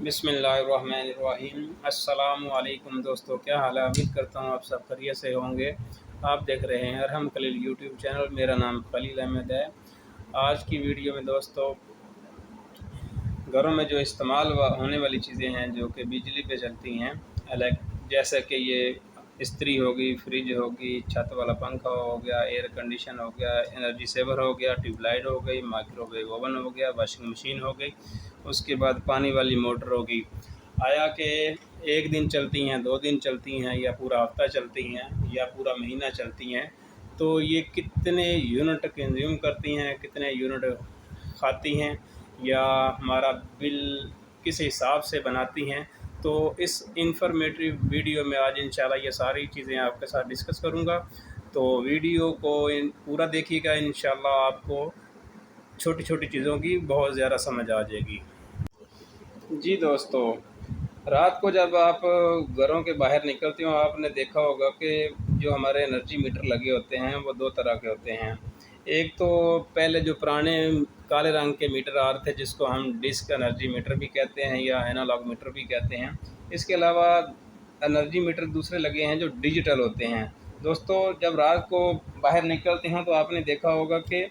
बिस्मिल्लाहिर्रहमानिर्रहीम। अस्सलामु अलैकुम दोस्तों, क्या हाल है? उम्मीद करता हूँ आप सब खैरियत से होंगे। आप देख रहे हैं अरहम खलील यूट्यूब चैनल। मेरा नाम खलील अहमद है। आज की वीडियो में दोस्तों घरों में जो इस्तेमाल होने वाली चीज़ें हैं जो कि बिजली पे चलती हैं, अलग जैसे कि ये इस्त्री होगी, फ्रिज होगी, छत वाला पंखा हो गया, एयर कंडीशन हो गया, एनर्जी सेवर हो गया, ट्यूबलाइट हो गई, माइक्रोवेव ओवन हो गया, वॉशिंग मशीन हो गई, उसके बाद पानी वाली मोटर होगी। आया कि एक दिन चलती हैं, 2 दिन चलती हैं, या पूरा हफ्ता चलती हैं, या पूरा महीना चलती हैं, तो ये कितने यूनिट कंज्यूम करती हैं, कितने यूनिट खाती हैं, या हमारा बिल किस हिसाब से बनाती हैं। तो इस इंफॉर्मेटिव वीडियो में आज इंशाल्लाह ये सारी चीज़ें आपके साथ डिस्कस करूँगा। तो वीडियो को पूरा देखिएगा, इंशाल्लाह आपको छोटी छोटी चीज़ों की बहुत ज़्यादा समझ आ जाएगी। जी दोस्तों, रात को जब आप घरों के बाहर निकलते हो, आपने देखा होगा कि जो हमारे एनर्जी मीटर लगे होते हैं वो 2 तरह के होते हैं। एक तो पहले जो पुराने काले रंग के मीटर आ रहे थे, जिसको हम डिस्क एनर्जी मीटर भी कहते हैं या एनालॉग मीटर भी कहते हैं। इसके अलावा एनर्जी मीटर दूसरे लगे हैं जो डिजिटल होते हैं। दोस्तों, जब रात को बाहर निकलते हैं तो आपने देखा होगा कि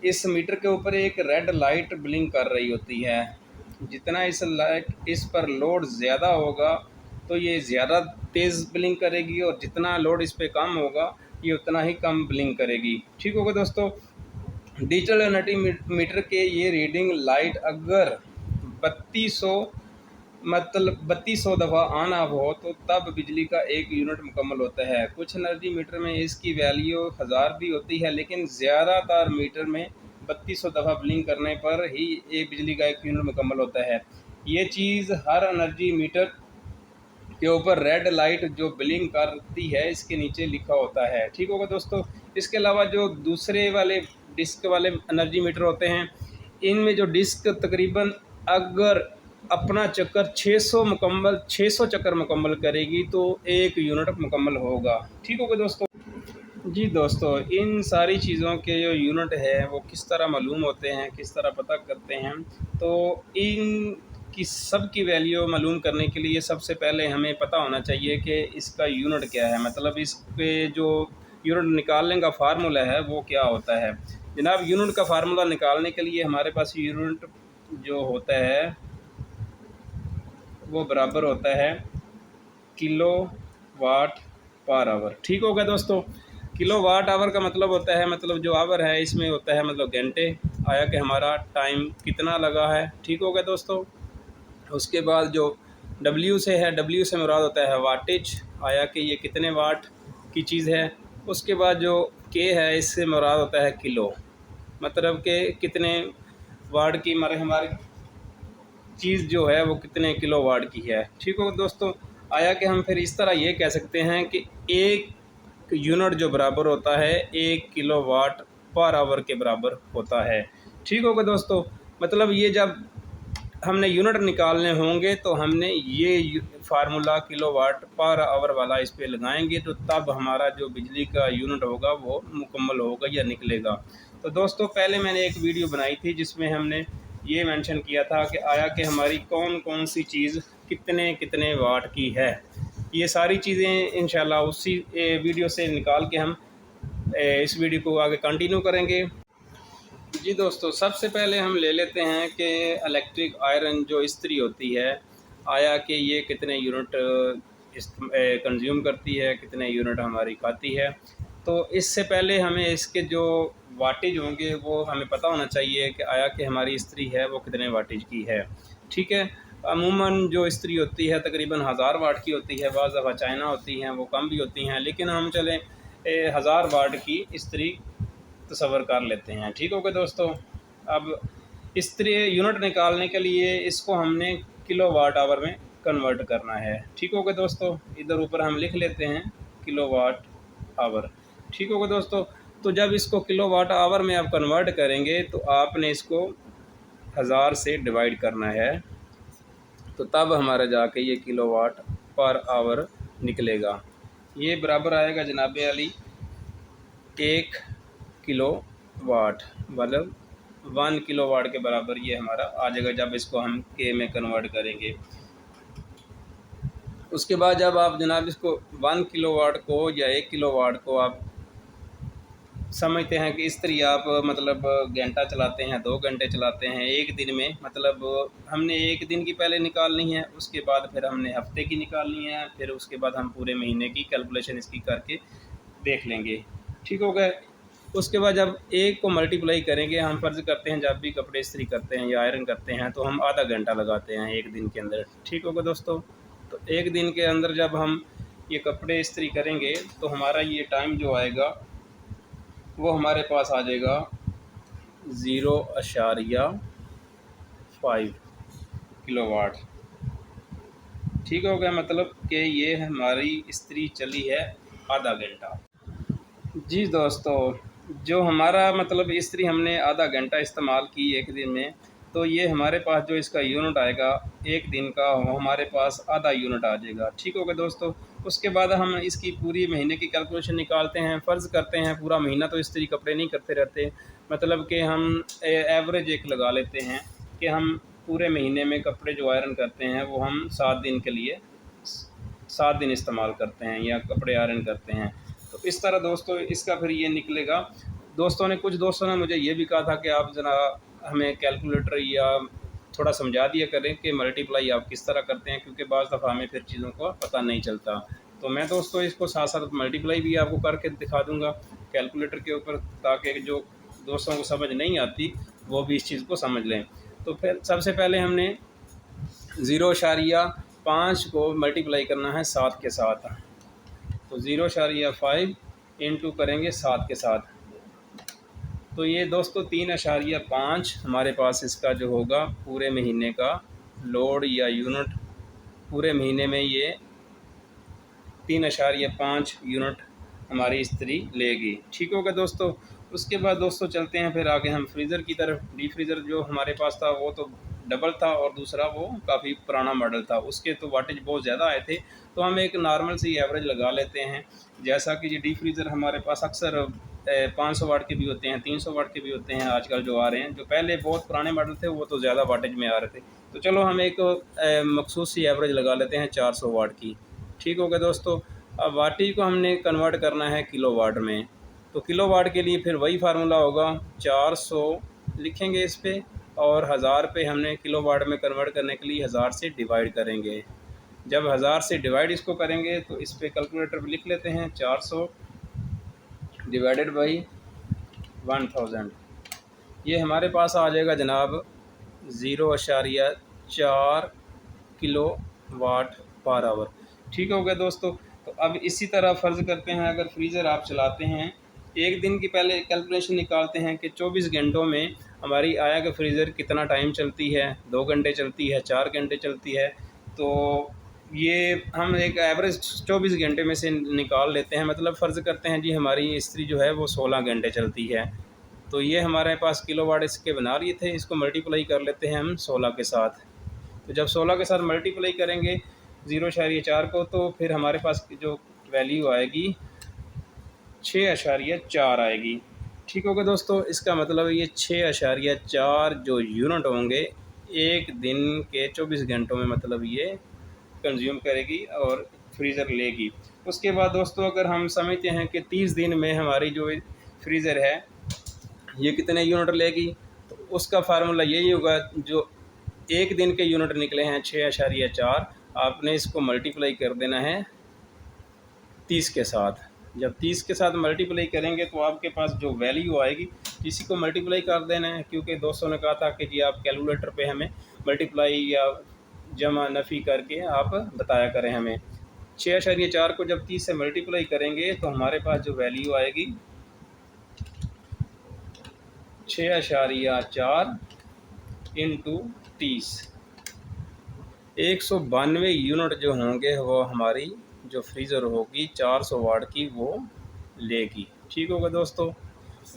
इस मीटर के ऊपर एक रेड लाइट ब्लिंक कर रही होती है। जितना इस पर लोड ज़्यादा होगा तो ये ज़्यादा तेज़ ब्लिंक करेगी, और जितना लोड इस पे कम होगा ये उतना ही कम ब्लिंक करेगी। ठीक होगा दोस्तों। डिजिटल एनर्जी मीटर के ये रीडिंग लाइट अगर 3200 दफ़ा ऑन ऑफ हो तो तब बिजली का 1 यूनिट मुकम्मल होता है। कुछ एनर्जी मीटर में इसकी वैल्यू 1000 भी होती है, लेकिन ज़्यादातर मीटर में 3200 दफ़ा ब्लिंक करने पर ही एक बिजली का 1 यूनिट मुकम्मल होता है। ये चीज़ हर एनर्जी मीटर के ऊपर रेड लाइट जो ब्लिंक करती है इसके नीचे लिखा होता है। ठीक होगा दोस्तों। इसके अलावा जो दूसरे वाले डिस्क वाले एनर्जी मीटर होते हैं, इनमें जो डिस्क तकरीबन अगर अपना चक्कर 600 चक्कर मुकम्मल करेगी तो 1 यूनिट मुकम्मल होगा। ठीक होगा दोस्तों। जी दोस्तों, इन सारी चीज़ों के जो यूनिट है वो किस तरह मालूम होते हैं, किस तरह पता करते हैं, तो इन की सब की वैल्यू मालूम करने के लिए सबसे पहले हमें पता होना चाहिए कि इसका यूनिट क्या है, मतलब इस पे जो यूनिट निकालने का फार्मूला है वो क्या होता है। जनाब, यूनिट का फार्मूला निकालने के लिए हमारे पास यूनिट जो होता है वो बराबर होता है किलो वाट पर आवर। ठीक होगा दोस्तों। किलो वाट आवर का मतलब होता है, मतलब जो आवर है इसमें होता है मतलब घंटे। आया कि हमारा टाइम कितना लगा है। ठीक होगा दोस्तों। उसके बाद जो डब्ल्यू से है, डब्ल्यू से मुराद होता है वाटेज। आया कि ये कितने वाट की चीज़ है। उसके बाद जो के है, इससे मुराद होता है किलो, मतलब कि कितने वाट की हमारी चीज़ जो है वो कितने किलो वाट की है। ठीक हो दोस्तों। आया कि हम फिर इस तरह ये कह सकते हैं कि एक यूनिट जो बराबर होता है 1 किलो वाट पर आवर के बराबर होता है। ठीक होगा दोस्तों। मतलब ये जब हमने यूनिट निकालने होंगे तो हमने ये formula kilo watt per hour वाला इस पे लगाएंगे, तो तब हमारा जो बिजली का यूनिट होगा वो मुकम्मल होगा या निकलेगा। तो दोस्तों, पहले मैंने एक वीडियो बनाई थी जिसमें हमने ये मेंशन किया था कि आया कि हमारी कौन कौन सी चीज़ कितने कितने वाट की है। ये सारी चीज़ें इंशाल्लाह उसी वीडियो से निकाल के हम इस वीडियो को आगे कंटिन्यू करेंगे। जी दोस्तों, सबसे पहले हम ले लेते हैं कि इलेक्ट्रिक आयरन जो इस्त्री होती है, आया कि ये कितने यूनिट कंज्यूम करती है, कितने यूनिट हमारी खाती है। तो इससे पहले हमें इसके जो वाटेज होंगे वो हमें पता होना चाहिए कि आया कि हमारी इस्त्री है वो कितने वाटेज की है। ठीक है। अमूमन जो इस्त्री होती है तकरीबन 1000 वाट की होती है, बाज़ दफ़ा चाइना होती हैं वो कम भी होती हैं, लेकिन हम चलें 1000 वाट की इस्त्री तसव्वुर कर लेते हैं। ठीक हो गया दोस्तों। अब इस्त्री यूनिट निकालने के लिए इसको हमने किलो वाट आवर में कन्वर्ट करना है। ठीक हो गया दोस्तों। इधर ऊपर हम लिख लेते हैं किलो वाट आवर। ठीक होगा दोस्तों। तो जब इसको किलो वाट आवर में आप कन्वर्ट करेंगे तो आपने इसको 1000 से डिवाइड करना है, तो तब हमारा जाके ये किलो वाट पर आवर निकलेगा। ये बराबर आएगा जनाबे अली 1 किलो वाट, मतलब 1 किलोवाट के बराबर ये हमारा आ जाएगा जब इसको हम के में कन्वर्ट करेंगे। उसके बाद जब आप जनाब इसको 1 किलोवाट को या 1 किलोवाट को आप समझते हैं कि इस्त्री आप मतलब घंटा चलाते हैं, 2 घंटे चलाते हैं एक दिन में, मतलब हमने एक दिन की पहले निकालनी है, उसके बाद फिर हमने हफ्ते की निकालनी है, फिर उसके बाद हम पूरे महीने की कैलकुलेशन इसकी करके देख लेंगे। ठीक हो गया। उसके बाद जब एक को मल्टीप्लाई करेंगे, हम फ़र्ज़ करते हैं जब भी कपड़े इस्त्री करते हैं या आयरन करते हैं तो हम आधा घंटा लगाते हैं एक दिन के अंदर। ठीक होगा दोस्तों। तो एक दिन के अंदर जब हम ये कपड़े इस्त्री करेंगे तो हमारा ये टाइम जो आएगा वो हमारे पास आ जाएगा 0.5 किलोवाट। ठीक हो गया, मतलब कि ये हमारी इस्त्री चली है आधा घंटा। जी दोस्तों, जो हमारा मतलब इस्त्री हमने आधा घंटा इस्तेमाल की एक दिन में, तो ये हमारे पास जो इसका यूनिट आएगा एक दिन का, वो हमारे पास आधा यूनिट आ जाएगा। ठीक होगा दोस्तों। उसके बाद हम इसकी पूरी महीने की कैलकुलेशन निकालते हैं। फ़र्ज़ करते हैं पूरा महीना तो इस्त्री कपड़े नहीं करते रहते, मतलब कि हम एवरेज एक लगा लेते हैं कि हम पूरे महीने में कपड़े जो आयरन करते हैं वो हम 7 दिन के लिए 7 दिन इस्तेमाल करते हैं या कपड़े आयरन करते हैं। तो इस तरह दोस्तों इसका फिर ये निकलेगा। कुछ दोस्तों ने मुझे ये भी कहा था कि आप ज़रा हमें कैलकुलेटर या थोड़ा समझा दिया करें कि मल्टीप्लाई आप किस तरह करते हैं, क्योंकि बाज़ दफ़ा हमें फिर चीज़ों का पता नहीं चलता। तो मैं दोस्तों इसको साथ साथ मल्टीप्लाई भी आपको करके दिखा दूँगा कैलकुलेटर के ऊपर, ताकि जो दोस्तों को समझ नहीं आती वो भी इस चीज़ को समझ लें। तो फिर सबसे पहले हमने 0.5 को मल्टीप्लाई करना है 7 के साथ। तो 0.5 इंटू करेंगे 7 के साथ, तो ये दोस्तों 3.5 हमारे पास इसका जो होगा पूरे महीने का लोड या यूनिट, पूरे महीने में ये 3.5 यूनिट हमारी इस्त्री लेगी। ठीक होगा दोस्तों। उसके बाद दोस्तों चलते हैं फिर आगे हम फ्रीज़र की तरफ। डीप फ्रीज़र जो हमारे पास था वो तो डबल था और दूसरा वो काफ़ी पुराना मॉडल था, उसके तो वाटेज बहुत ज़्यादा आए थे। तो हम एक नॉर्मल सी एवरेज लगा लेते हैं, जैसा कि ये डीप फ्रीज़र हमारे पास अक्सर 500 वाट के भी होते हैं, 300 वाट के भी होते हैं आजकल जो आ रहे हैं। जो पहले बहुत पुराने मॉडल थे वो तो ज़्यादा वाटेज में आ रहे थे। तो चलो हम एक मखसूस सी एवरेज लगा लेते हैं 400 वाट की। ठीक हो गया दोस्तों। अब वाटेज को हमने कन्वर्ट करना है किलोवाट में, तो किलोवाट के लिए फिर वही फार्मूला होगा, 400 लिखेंगे इस पर, और 1000 पे हमने किलोवाट में कन्वर्ट करने के लिए 1000 से डिवाइड करेंगे। जब 1000 से डिवाइड इसको करेंगे तो इस पर कैलकुलेटर पर लिख लेते हैं 400 डिवाइडेड बाई 1000, ये हमारे पास आ जाएगा जनाब 0.4 किलोवाट पर आवर। ठीक हो गया दोस्तों। तो अब इसी तरह फ़र्ज़ करते हैं अगर फ्रीज़र आप चलाते हैं, एक दिन की पहले कैलकुलेशन निकालते हैं कि 24 घंटों में हमारी आया कि फ्रीज़र कितना टाइम चलती है, 2 घंटे चलती है, 4 घंटे चलती है। तो ये हम एक एवरेज 24 घंटे में से निकाल लेते हैं, मतलब फ़र्ज़ करते हैं जी हमारी इस्त्री जो है वो 16 घंटे चलती है। तो ये हमारे पास किलोवाट इसके बना लिए थे, इसको मल्टीप्लाई कर लेते हैं हम 16 के साथ। तो जब 16 के साथ मल्टीप्लाई करेंगे 0.4 को, तो फिर हमारे पास जो वैल्यू आएगी 6.4 आएगी। ठीक होगा दोस्तों। इसका मतलब ये 6.4 जो यूनिट होंगे एक दिन के 24 घंटों में, मतलब ये कंज्यूम करेगी और फ्रीज़र लेगी। उसके बाद दोस्तों अगर हम समझते हैं कि 30 दिन में हमारी जो फ्रीज़र है ये कितने यूनिट लेगी, तो उसका फार्मूला यही होगा, जो एक दिन के यूनिट निकले हैं 6.4, आपने इसको मल्टीप्लाई कर देना है 30 के साथ। जब 30 के साथ मल्टीप्लाई करेंगे तो आपके पास जो वैल्यू आएगी, इसी को मल्टीप्लाई कर देना है, क्योंकि दोस्तों ने कहा था कि जी आप कैलकुलेटर पे हमें मल्टीप्लाई या जमा नफ़ी करके आप बताया करें हमें। 6.4 को जब 30 से मल्टीप्लाई करेंगे तो हमारे पास जो वैल्यू आएगी 6.4 इंटू 30, 192 यूनिट जो होंगे वो हमारी जो फ्रीज़र होगी 400 वाट की वो लेगी। ठीक होगा दोस्तों।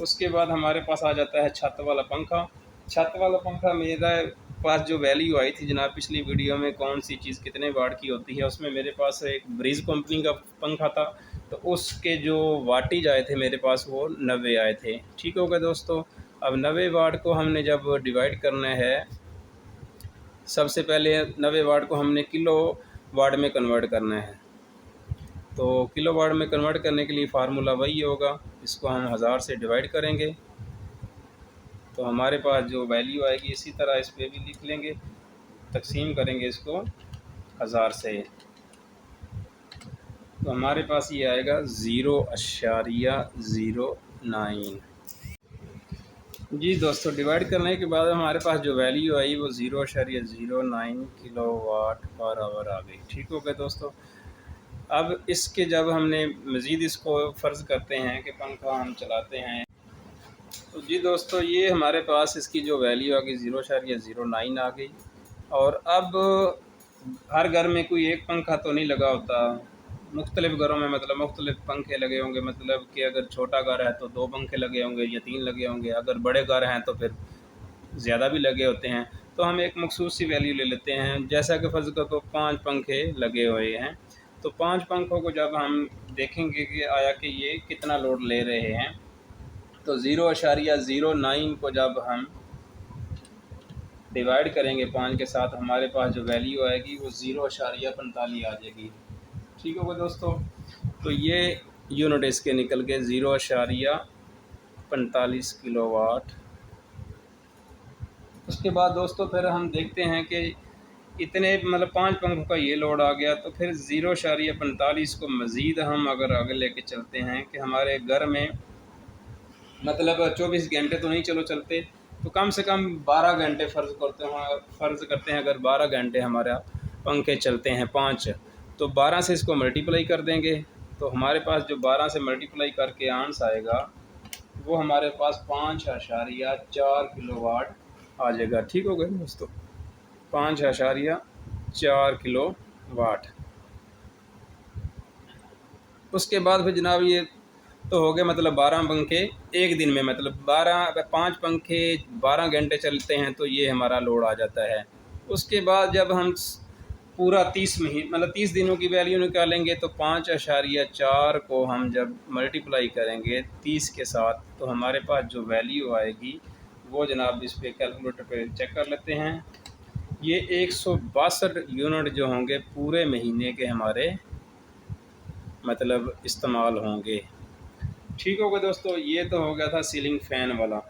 उसके बाद हमारे पास आ जाता है छत वाला पंखा। छत वाला पंखा मेरा पास जो वैल्यू आई थी जनाब पिछली वीडियो में, कौन सी चीज़ कितने वाट की होती है, उसमें मेरे पास एक ब्रीज़ कंपनी का पंखा था, तो उसके जो वाटेज आए थे मेरे पास वो 90 आए थे। ठीक होगा दोस्तों। अब 90 वाट को हमने जब डिवाइड करना है, सबसे पहले 90 वाट को हमने किलो वाट में कन्वर्ट करना है। तो किलो वाट में कन्वर्ट करने के लिए फार्मूला वही होगा, इसको हम 1000 से डिवाइड करेंगे तो हमारे पास जो वैल्यू आएगी इसी तरह इस पर भी लिख लेंगे, तकसीम करेंगे इसको 1000 से, तो हमारे पास ये आएगा 0.09। जी दोस्तों, डिवाइड करने के बाद हमारे पास जो वैल्यू आई वो 0.09 किलो वाट पर आवर आ गई। ठीक हो गया दोस्तों। अब इसके जब हमने मज़ीद इसको फ़र्ज़ करते हैं कि पंखा हम चलाते हैं, तो जी दोस्तों ये हमारे पास इसकी जो वैल्यू आ गई 0.09 आ गई। और अब हर घर में कोई एक पंखा तो नहीं लगा होता, मुख्तलिफ़ घरों में मतलब मुख्तलिफ़ पंखे लगे होंगे। मतलब कि अगर छोटा घर है तो 2 पंखे लगे होंगे या 3 लगे होंगे, अगर बड़े घर हैं तो फिर ज़्यादा भी लगे होते हैं। तो हम एक मखसूस सी वैल्यू ले लेते हैं, जैसा कि फ़र्ज़ करो तो 5 पंखे लगे हुए हैं। तो 5 पंखों को जब हम देखेंगे कि आया कि ये कितना लोड ले रहे हैं, तो 0.09 को जब हम डिवाइड करेंगे 5 के साथ, हमारे पास जो वैल्यू आएगी वो 0.45 आ जाएगी। ठीक होगा दोस्तों। तो ये यूनिट इसके निकल के 0.45 किलोवाट। उसके बाद दोस्तों फिर हम देखते हैं कि इतने मतलब 5 पंखों का ये लोड आ गया, तो फिर 0.45 को मज़ीद हम अगर आगे लेके चलते हैं कि हमारे घर में मतलब 24 घंटे तो नहीं चलो चलते, तो कम से कम 12 घंटे फ़र्ज़ करते हैं। अगर 12 घंटे हमारा पंखे चलते हैं 5, तो 12 से इसको मल्टीप्लाई कर देंगे, तो हमारे पास जो 12 से मल्टीप्लाई करके आंस आएगा वो हमारे पास 5.4 किलोवाट आ जाएगा। ठीक हो गया दोस्तों, 5.4 किलोवाट। उसके बाद फिर जनाब ये तो हो गए मतलब 12 पंखे एक दिन में, मतलब 5 पंखे 12 घंटे चलते हैं तो ये हमारा लोड आ जाता है। उसके बाद जब हम पूरा 30 महीने मतलब 30 दिनों की वैल्यू निकालेंगे, तो 5.4 को हम जब मल्टीप्लाई करेंगे 30 के साथ, तो हमारे पास जो वैल्यू आएगी वो जनाब इस पे कैलकुलेटर पे चेक कर लेते हैं। ये 162 यूनिट जो होंगे पूरे महीने के हमारे मतलब इस्तेमाल होंगे। ठीक होगा दोस्तों, ये तो हो गया था सीलिंग फ़ैन वाला।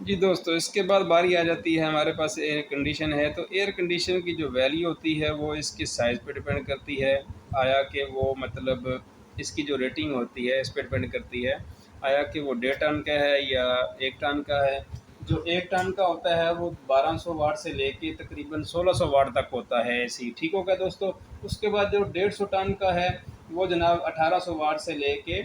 जी दोस्तों, इसके बाद बारी आ जाती है हमारे पास एयर कंडीशन है। तो एयर कंडीशन की जो वैल्यू होती है वो इसके साइज़ पे डिपेंड करती है, आया कि वो मतलब इसकी जो रेटिंग होती है इस पर डिपेंड करती है, आया कि वो 1.5 टन का है या 1 टन का है। जो 1 टन का होता है वो 1200 वाट से लेके तकरीबन 1600 वाट तक होता है एसी। ठीक हो गया दोस्तों। उसके बाद जो 150 टन का है वो जनाब 1800 वाट से लेके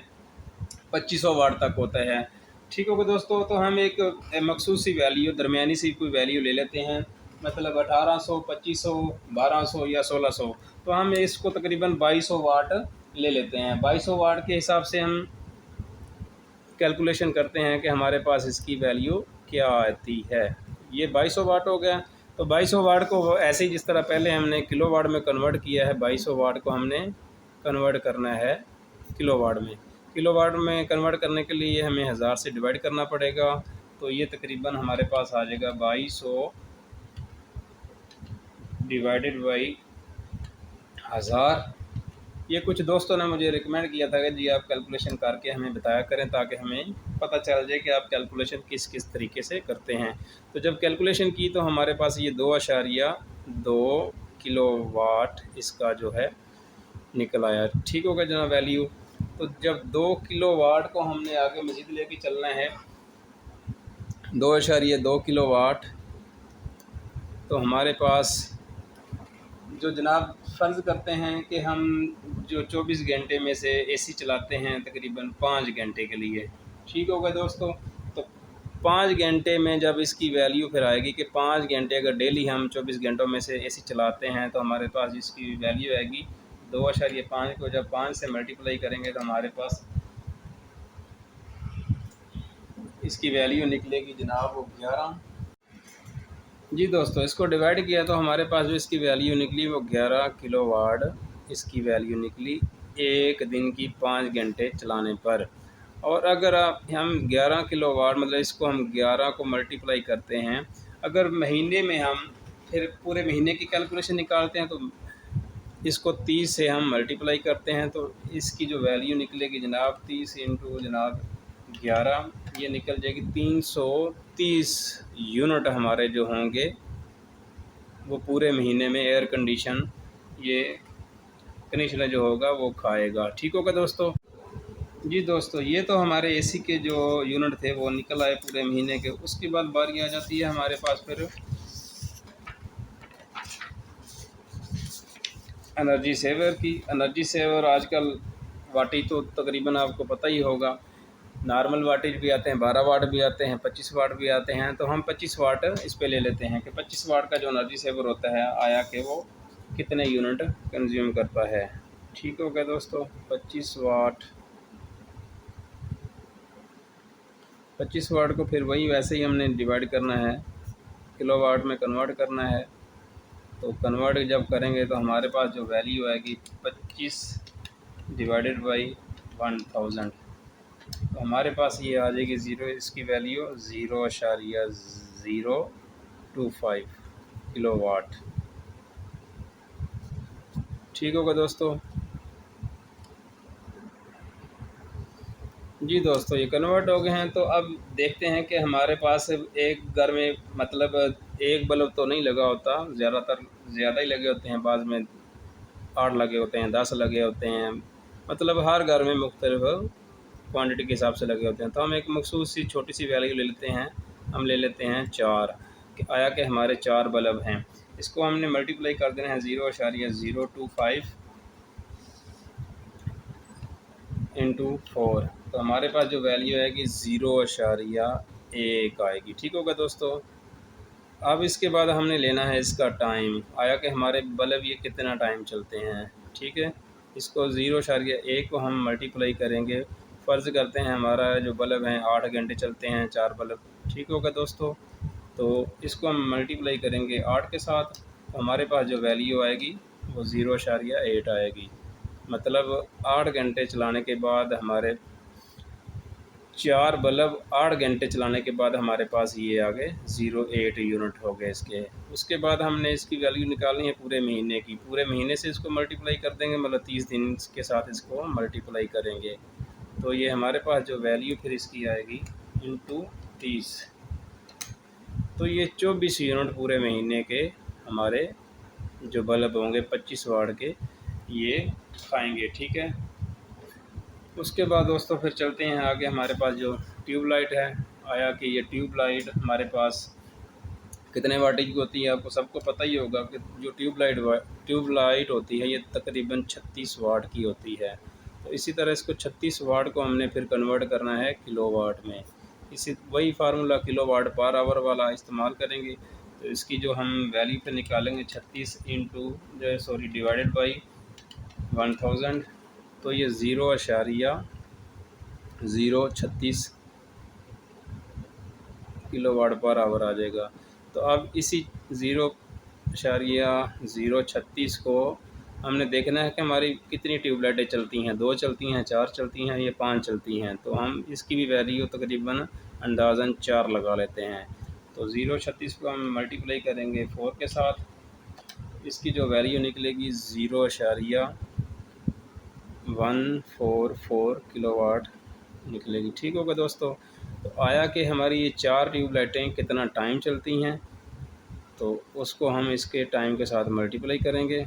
2500 वाट तक होता है। ठीक होगा दोस्तों। तो हम एक मखसूस सी वैल्यू दरमियानी सी कोई वैल्यू ले लेते हैं, मतलब 1800, 2500, 1200 या 1600। तो हम इसको तकरीबन 2200 वाट ले लेते हैं। 2200 वाट के हिसाब से हम कैलकुलेशन करते हैं कि हमारे पास इसकी वैल्यू क्या आती है। ये 2200 वाट हो गया। तो 2200 वाट को ऐसे ही जिस तरह पहले हमने किलो वाट में कन्वर्ट किया है, 2200 वाट को हमने कन्वर्ट करना है किलो वाट में। किलो वाट में कन्वर्ट करने के लिए हमें 1000 से डिवाइड करना पड़ेगा, तो ये तकरीबन हमारे पास आ जाएगा 2200 डिवाइडेड बाई 1000। ये कुछ दोस्तों ने मुझे रिकमेंड किया था कि जी आप कैलकुलेशन करके हमें बताया करें, ताकि हमें पता चल जाए कि आप कैलकुलेशन किस किस तरीके से करते हैं। तो जब कैलकुलेशन की तो हमारे पास ये 2.2 किलोवाट इसका जो है निकल आया। ठीक होगा जना वैल्यू। तो जब 2 किलोवाट को हमने आगे मज़ीद लेके चलना है, 2.2 किलोवाट, तो हमारे पास जो जनाब फ़र्ज़ करते हैं कि हम जो 24 घंटे में से एसी चलाते हैं तकरीबन 5 घंटे के लिए। ठीक होगा दोस्तों। तो 5 घंटे में जब इसकी वैल्यू फिर आएगी कि 5 घंटे अगर डेली हम 24 घंटों में से एसी चलाते हैं, तो हमारे पास इसकी वैल्यू आएगी 2.5 को जब 5 से मल्टीप्लाई करेंगे तो हमारे पास इसकी वैल्यू निकलेगी जनाब वो 11। जी दोस्तों, इसको डिवाइड किया तो हमारे पास जो इसकी वैल्यू निकली वो 11 किलोवाट इसकी वैल्यू निकली एक दिन की 5 घंटे चलाने पर। और अगर हम 11 किलोवाट मतलब इसको हम 11 को मल्टीप्लाई करते हैं, अगर महीने में हम फिर पूरे महीने की कैलकुलेशन निकालते हैं तो इसको 30 से हम मल्टीप्लाई करते हैं तो इसकी जो वैल्यू निकलेगी जनाब 30 इंटू जनाब 11, ये निकल जाएगी 330 यूनिट हमारे जो होंगे वो पूरे महीने में एयर कंडीशन ये कंडीशनर जो होगा वो खाएगा। ठीक होगा दोस्तों। जी दोस्तों, ये तो हमारे एसी के जो यूनिट थे वो निकल आए पूरे महीने के। उसके बाद बारी आ जाती है हमारे पास फिर एनर्जी सेवर की। एनर्जी सेवर आजकल वाटेज तो तकरीबन आपको पता ही होगा, नॉर्मल वाटेज भी आते हैं, 12 वाट भी आते हैं, 25 वाट भी आते हैं। तो हम 25 वाट इस पे ले लेते हैं कि 25 वाट का जो एनर्जी सेवर होता है आया कि वो कितने यूनिट कंज्यूम करता है। ठीक हो गया दोस्तों। 25 वाट 25 वाट को फिर वही वैसे ही हमने डिवाइड करना है, किलोवाट में कन्वर्ट करना है। तो कन्वर्ट जब करेंगे तो हमारे पास जो वैल्यू आएगी 25 डिवाइडेड बाई 1000, तो हमारे पास ये आ जाएगी ज़ीरो, इसकी वैल्यू 0.025 किलोवाट। ठीक होगा दोस्तों। जी दोस्तों, ये कन्वर्ट हो गए हैं। तो अब देखते हैं कि हमारे पास एक घर में मतलब एक बल्ब तो नहीं लगा होता, ज़्यादातर ज़्यादा ही लगे होते हैं, बाद में 8 लगे होते हैं, 10 लगे होते हैं, मतलब हर घर में मुख्तलिफ क्वांटिटी के हिसाब से लगे होते हैं। तो हम एक मखसूस सी छोटी सी वैल्यू ले लेते हैं, हम ले लेते हैं 4 कि आया कि हमारे 4 बल्ब हैं। इसको हमने मल्टीप्लाई कर देना है 0.025 इंटू 4, तो हमारे पास जो वैल्यू आएगी 0.1 आएगी। ठीक होगा दोस्तों। अब इसके बाद हमने लेना है इसका टाइम, आया कि हमारे बल्ब ये कितना टाइम चलते हैं। ठीक है, इसको 0.1 को हम मल्टीप्लाई करेंगे। फ़र्ज़ करते हैं हमारा जो बल्ब हैं 8 घंटे चलते हैं 4 बल्ब। ठीक होगा दोस्तों। तो इसको हम मल्टीप्लाई करेंगे 8 के साथ, तो हमारे पास जो वैल्यू आएगी वो 0.8 आएगी। मतलब 8 घंटे चलाने के बाद हमारे 4 बल्ब 8 घंटे चलाने के बाद हमारे पास ये आ गए 0.8 यूनिट हो गए इसके। उसके बाद हमने इसकी वैल्यू निकालनी है पूरे महीने की। पूरे महीने से इसको मल्टीप्लाई कर देंगे, मतलब 30 दिन के साथ इसको मल्टीप्लाई करेंगे। तो ये हमारे पास जो वैल्यू फिर इसकी आएगी इंटू 30, तो ये 24 यूनिट पूरे महीने के हमारे जो बल्ब होंगे 25 वाट के ये खाएंगे। ठीक है। उसके बाद दोस्तों फिर चलते हैं आगे। हमारे पास जो ट्यूबलाइट है, आया कि ये ट्यूबलाइट हमारे पास कितने वाटेज की होती है आपको सबको पता ही होगा कि जो ट्यूबलाइट होती है ये तकरीबन 36 वाट की होती है। तो इसी तरह इसको 36 वाट को हमने फिर कन्वर्ट करना है किलोवाट में। इसी वही फार्मूला किलोवाट पर आवर वाला इस्तेमाल करेंगे। तो इसकी जो हम वैल्यू पे निकालेंगे 36 इंटू डिवाइडेड बाई 1000, तो ये 0.036 किलोवाट पर आवर आ जाएगा। तो अब इसी 0.036 को हमने देखना है कि हमारी कितनी ट्यूबलाइटें चलती हैं, 2 चलती हैं, 4 चलती हैं, या 5 चलती हैं। तो हम इसकी भी वैल्यू तकरीबन अंदाज़न 4 लगा लेते हैं। तो 0.36 को हम मल्टीप्लाई करेंगे 4 के साथ, इसकी जो वैल्यू निकलेगी 0.144 किलोवाट निकलेगी। ठीक होगा दोस्तों। तो आया कि हमारी ये 4 ट्यूबलाइटें कितना टाइम चलती हैं, तो उसको हम इसके टाइम के साथ मल्टीप्लाई करेंगे।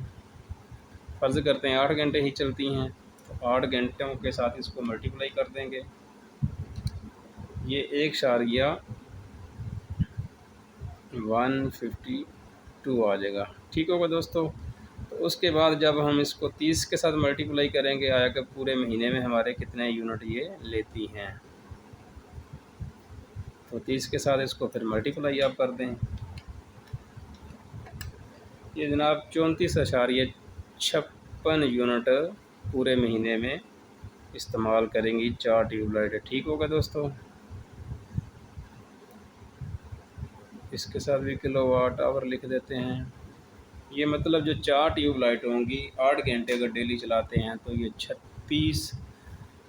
फ़र्ज़ करते हैं 8 घंटे ही चलती हैं, तो 8 घंटों के साथ इसको मल्टीप्लाई कर देंगे। ये 1.152 आ जाएगा। ठीक होगा दोस्तों। तो उसके बाद जब हम इसको 30 के साथ मल्टीप्लाई करेंगे, आया कि पूरे महीने में हमारे कितने यूनिट ये लेती हैं। तो 30 के साथ इसको फिर मल्टीप्लाई आप कर दें। ये जनाब 34.56 यूनिट पूरे महीने में इस्तेमाल करेंगी 4 ट्यूबलाइटें। ठीक होगा दोस्तों। इसके साथ भी किलोवाट आवर लिख देते हैं। ये मतलब जो 4 ट्यूबलाइट होंगी 8 घंटे अगर डेली चलाते हैं तो ये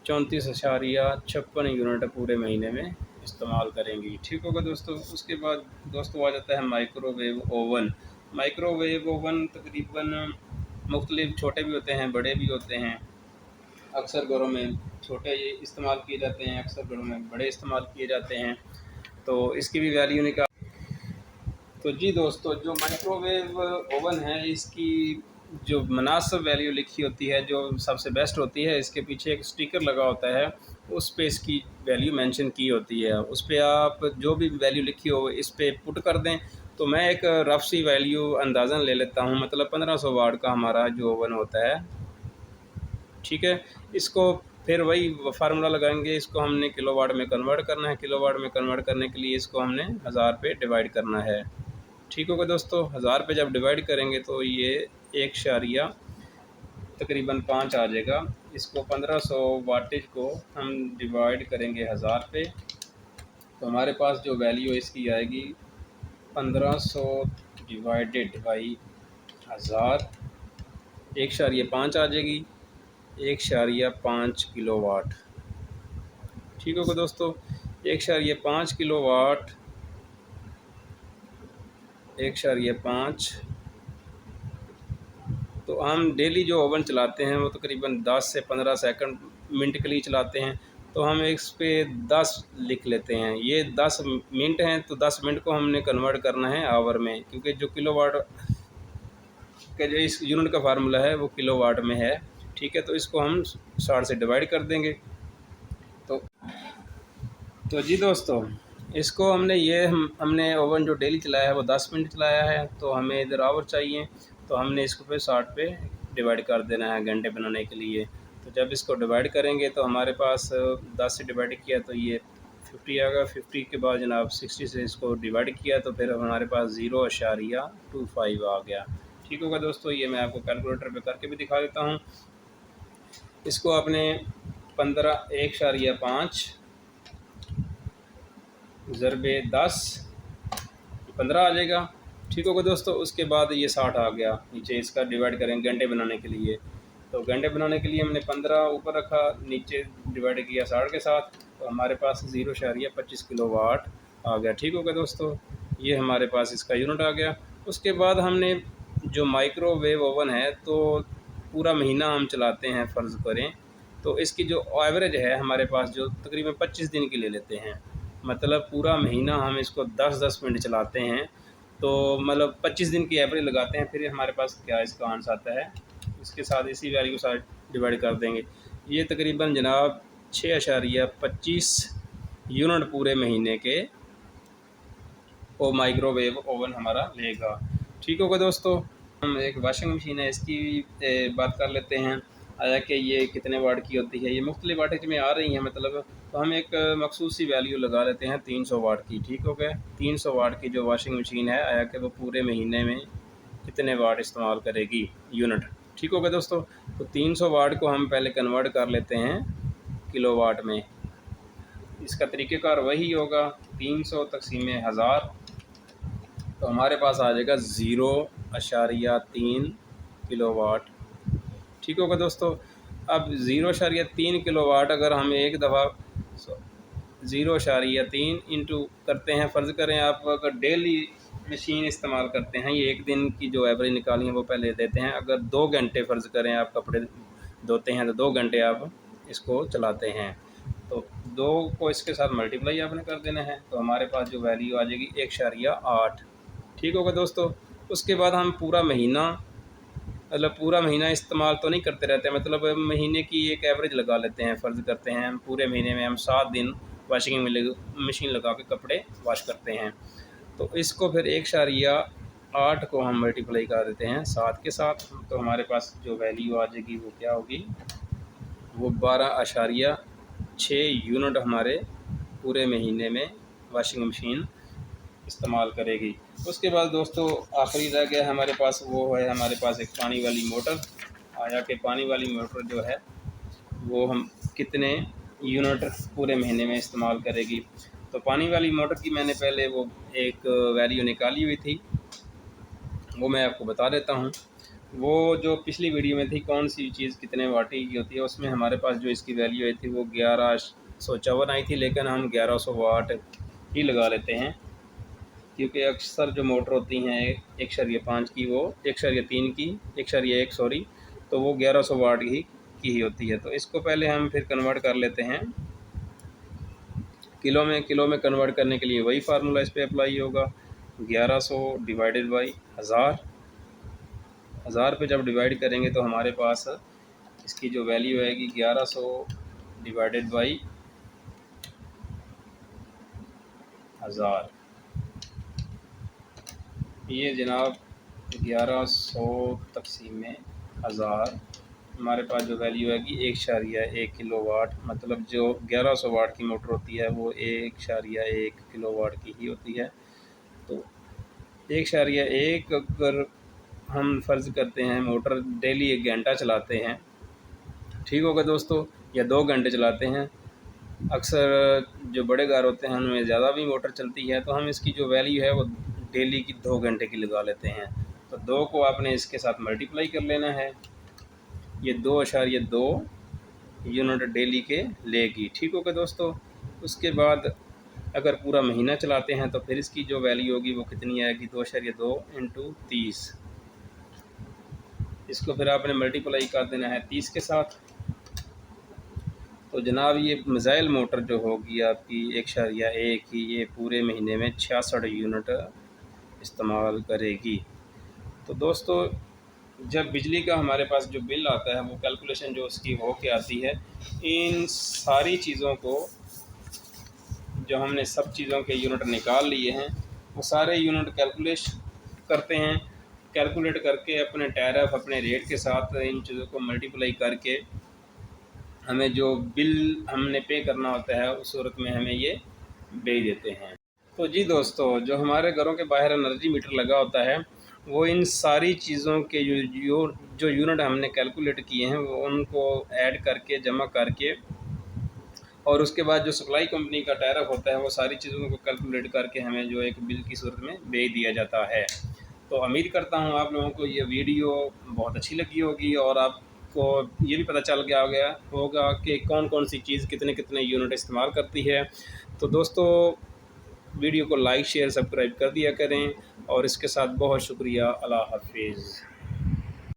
34.56 यूनिट पूरे महीने में इस्तेमाल करेंगी। ठीक होगा दोस्तों। उसके बाद दोस्तों आ जाता है माइक्रोवेव ओवन। माइक्रोवेव ओवन तकरीबन मुख्तलिफ छोटे भी होते हैं, बड़े भी होते हैं। अक्सर घरों में छोटे ये इस्तेमाल किए जाते हैं, अक्सर घरों में बड़े इस्तेमाल किए जाते हैं। तो इसकी भी वैल्यू निकाल। तो जी दोस्तों, जो माइक्रोवेव ओवन है इसकी जो मुनासिब वैल्यू लिखी होती है, जो सबसे बेस्ट होती है, इसके पीछे एक स्टिकर लगा होता है, उस पे इसकी वैल्यू मेंशन की होती है। उस पे आप जो भी वैल्यू लिखी हो इस पे पुट कर दें। तो मैं एक रफ सी वैल्यू अंदाज़न ले लेता हूँ, मतलब 1500 वाट का हमारा जो ओवन होता है। ठीक है, इसको फिर वही फार्मूला लगाएंगे, इसको हमने किलोवाट में कन्वर्ट करना है। किलोवाट में कन्वर्ट करने के लिए इसको हमने 1000 पे डिवाइड करना है। ठीक होगा दोस्तों। 1000 पे जब डिवाइड करेंगे तो ये 1 तकरीबन 5 आ जाएगा। इसको 1500 वाटेज को हम डिवाइड करेंगे 1000 पे, तो हमारे पास जो वैल्यू इसकी आएगी 1500 डिवाइडेड बाई 1000, 1.5 आ जाएगी, 1.5 किलोवाट। ठीक होगा दोस्तों। 1.5 किलोवाट, 1.5। तो हम डेली जो ओवन चलाते हैं वो तकरीबन 10 से 15 सेकंड मिनट के लिए चलाते हैं। तो हम इस पे 10 लिख लेते हैं। ये 10 मिनट हैं, तो 10 मिनट को हमने कन्वर्ट करना है आवर में, क्योंकि जो किलोवाट का जो इस यूनिट का फार्मूला है वो किलोवाट में है। ठीक है, तो इसको हम 60 से डिवाइड कर देंगे। तो जी दोस्तों, इसको हमने ओवन जो डेली चलाया है वो 10 मिनट चलाया है, तो हमें इधर आवर चाहिए। तो हमने इसको फिर 60 पे डिवाइड कर देना है घंटे बनाने के लिए। तो जब इसको डिवाइड करेंगे तो हमारे पास 10 से डिवाइड किया तो ये 50 आएगा। 50 के बाद जनाब 60 से इसको डिवाइड किया तो फिर हमारे पास 0.25 आ गया। ठीक होगा दोस्तों। ये मैं आपको कैलकुलेटर पे करके भी दिखा देता हूँ। इसको आपने 1.5 ज़रबे 10, 15 आ जाएगा। ठीक होगा दोस्तों। उसके बाद ये 60 आ गया नीचे, इसका डिवाइड करेंगे घंटे बनाने के लिए। तो घंटे बनाने के लिए हमने 15 ऊपर रखा, नीचे डिवाइड किया 60 के साथ, तो हमारे पास 0.25 किलोवाट आ गया। ठीक होगा दोस्तों। ये हमारे पास इसका यूनिट आ गया। उसके बाद हमने जो माइक्रोवेव ओवन है तो पूरा महीना हम चलाते हैं फ़र्ज़ करें, तो इसकी जो एवरेज है हमारे पास जो तकरीबन 25 दिन की ले लेते हैं। मतलब पूरा महीना हम इसको 10-10 मिनट चलाते हैं, तो मतलब 25 दिन की एवरेज लगाते हैं। फिर हमारे पास क्या इसका आंसर आता है, इसके साथ इसी वैल्यू के साथ डिवाइड कर देंगे। ये तकरीबन जनाब 6.25 यूनिट पूरे महीने के वो माइक्रोवेव ओवन हमारा लेगा। ठीक होगा दोस्तों। हम एक वॉशिंग मशीन है, इसकी बात कर लेते हैं। आया कि ये कितने वाट की होती है, ये मुख्तलिफ वाटेज में आ रही हैं मतलब। तो हम एक मखसूस सी वैल्यू लगा लेते हैं 300 वाट की। ठीक हो गया। 300 वाट की जो वॉशिंग मशीन है, आया कि वो पूरे महीने में कितने वाट इस्तेमाल करेगी यूनिट। ठीक हो गया दोस्तों। तो 300 वाट को हम पहले कन्वर्ट कर लेते हैं किलोवाट में। इसका तरीक़ेकार वही होगा, 300 तक़सीम 1000, तो हमारे पास आ जाएगा 0.3 किलोवाट। ठीक होगा दोस्तों। अब 0.3 किलोवाट अगर हम एक दफ़ा 0.3 इंटू करते हैं, फ़र्ज़ करें आप अगर डेली मशीन इस्तेमाल करते हैं, ये एक दिन की जो एवरेज निकाली है वो पहले देते हैं। अगर 2 घंटे फ़र्ज़ करें आप कपड़े धोते हैं तो 2 घंटे आप इसको चलाते हैं, तो 2 को इसके साथ मल्टीप्लाई आपने कर देना है, तो हमारे पास जो वैल्यू आ जाएगी 1.8। ठीक होगा दोस्तों। उसके बाद हम पूरा महीना मतलब पूरा महीना इस्तेमाल तो नहीं करते रहते, मतलब महीने की एक एवरेज लगा लेते हैं। फ़र्ज़ करते हैं हम पूरे महीने में हम 7 दिन वॉशिंग मशीन लगा के कपड़े वॉश करते हैं, तो इसको फिर 1.8 को हम मल्टीप्लाई कर देते हैं 7 के साथ, तो हमारे पास जो वैल्यू आ जाएगी वो क्या होगी, वो 12.6 यूनिट हमारे पूरे महीने में वॉशिंग मशीन इस्तेमाल करेगी। उसके बाद दोस्तों आखिरी रह गया हमारे पास, वो है हमारे पास एक पानी वाली मोटर। आया कि पानी वाली मोटर जो है वो हम कितने यूनिट पूरे महीने में इस्तेमाल करेगी। तो पानी वाली मोटर की मैंने पहले वो एक वैल्यू निकाली हुई थी, वो मैं आपको बता देता हूँ। वो जो पिछली वीडियो में थी कौन सी चीज़ कितने वाटी की होती है, उसमें हमारे पास जो इसकी वैल्यू आई थी वो 1154 आई थी, लेकिन हम 1100 वाट ही लगा लेते हैं, क्योंकि अक्सर जो मोटर होती हैं 1.5 की, वो 1.3 की, 1.1 सॉरी, तो वो 1100 वाट की ही होती है। तो इसको पहले हम फिर कन्वर्ट कर लेते हैं किलो में। किलो में कन्वर्ट करने के लिए वही फार्मूला इस पर अप्लाई होगा, 1100 डिवाइडेड बाई 1000। 1000 पे जब डिवाइड करेंगे तो हमारे पास इसकी जो वैल्यू आएगी 1100 डिवाइडेड बाई 1000, ये जनाब 1100 तकसीम में 1000, हमारे पास जो वैल्यू आएगी 1.1 किलोवाट। मतलब जो 1100 वाट की मोटर होती है वो 1.1 किलोवाट की ही होती है। तो 1.1 अगर हम फ़र्ज़ करते हैं मोटर डेली 1 घंटा चलाते हैं, ठीक होगा दोस्तों, या 2 घंटे चलाते हैं, अक्सर जो बड़े घर होते हैं उनमें ज़्यादा भी मोटर चलती है, तो हम इसकी जो वैल्यू है वो डेली की 2 घंटे की लगा लेते हैं। तो 2 को आपने इसके साथ मल्टीप्लाई कर लेना है, ये 2.2 यूनिट डेली के लेगी, ठीक होगा दोस्तों। उसके बाद अगर पूरा महीना चलाते हैं तो फिर इसकी जो वैल्यू होगी वो कितनी आएगी, 2.2 इंटू 30, इसको फिर आपने मल्टीप्लाई कर देना है 30 के साथ। तो जनाब ये मिसाइल मोटर जो होगी आपकी 1.1 की, ये पूरे महीने में 66 यूनिट इस्तेमाल करेगी। तो दोस्तों जब बिजली का हमारे पास जो बिल आता है वो कैलकुलेशन जो उसकी हो के आती है, इन सारी चीज़ों को जो हमने सब चीज़ों के यूनिट निकाल लिए हैं वो सारे यूनिट कैलकुलेट करते हैं, कैलकुलेट करके अपने टैरिफ अपने रेट के साथ इन चीज़ों को मल्टीप्लाई करके हमें जो बिल हमने पे करना होता है उस सूरत में हमें ये भेज देते हैं। तो जी दोस्तों, जो हमारे घरों के बाहर एनर्जी मीटर लगा होता है वो इन सारी चीज़ों के जो यूनिट हमने कैलकुलेट किए हैं वो उनको ऐड करके जमा करके, और उसके बाद जो सप्लाई कंपनी का टैरिफ होता है वो सारी चीज़ों को कैलकुलेट करके हमें जो एक बिल की सूरत में भेज दिया जाता है। तो उम्मीद करता हूँ आप लोगों को ये वीडियो बहुत अच्छी लगी होगी और आपको ये भी पता चल गया होगा कि कौन कौन सी चीज़ कितने कितने यूनिट इस्तेमाल करती है। तो दोस्तों वीडियो को लाइक शेयर सब्सक्राइब कर दिया करें, और इसके साथ बहुत शुक्रिया। अल्लाह हाफिज़।